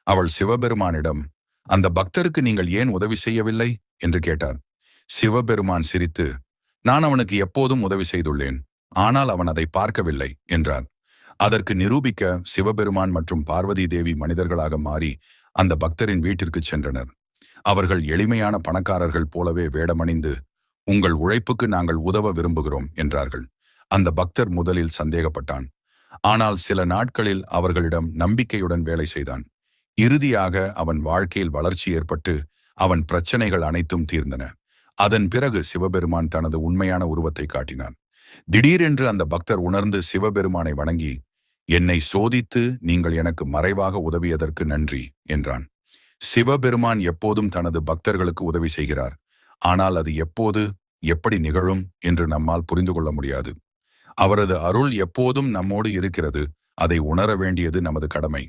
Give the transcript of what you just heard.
அவள் சிவபெருமானிடம், அந்த பக்தருக்கு நீங்கள் ஏன் உதவி செய்யவில்லை என்று கேட்டார். சிவபெருமான் சிரித்து, நான் அவனுக்கு எப்போதும் உதவி செய்துள்ளேன், ஆனால் அவன் அதை பார்க்கவில்லை என்றார். அதற்கு நிரூபிக்க சிவபெருமான் மற்றும் பார்வதி தேவி மனிதர்களாக மாறி அந்த பக்தரின் வீட்டிற்கு சென்றனர். அவர்கள் எளிமையான பணக்காரர்கள் போலவே வேடமணிந்து, உங்கள் உழைப்புக்கு நாங்கள் உதவ விரும்புகிறோம் என்றார்கள். அந்த பக்தர் முதலில் சந்தேகப்பட்டான். ஆனால் சில நாட்களில் அவர்களிடம் நம்பிக்கையுடன் வேலை செய்தான். இறுதியாக அவன் வாழ்க்கையில் வளர்ச்சி ஏற்பட்டு அவன் பிரச்சனைகள் அனைத்தும் தீர்ந்தன. அதன் பிறகு சிவபெருமான் தனது உண்மையான உருவத்தை காட்டினான். திடீரென்று அந்த பக்தர் உணர்ந்து சிவபெருமானை வணங்கி, என்னை சோதித்து நீங்கள் எனக்கு மறைவாக உதவியதற்கு நன்றி என்றான். சிவபெருமான் எப்போதும் தனது பக்தர்களுக்கு உதவி செய்கிறார். ஆனால் அது எப்போது, எப்படி நிகழும் என்று நம்மால் புரிந்து கொள்ள முடியாது. அவரது அருள் எப்போதும் நம்மோடு இருக்கிறது. அதை உணர வேண்டியது நமது கடமை.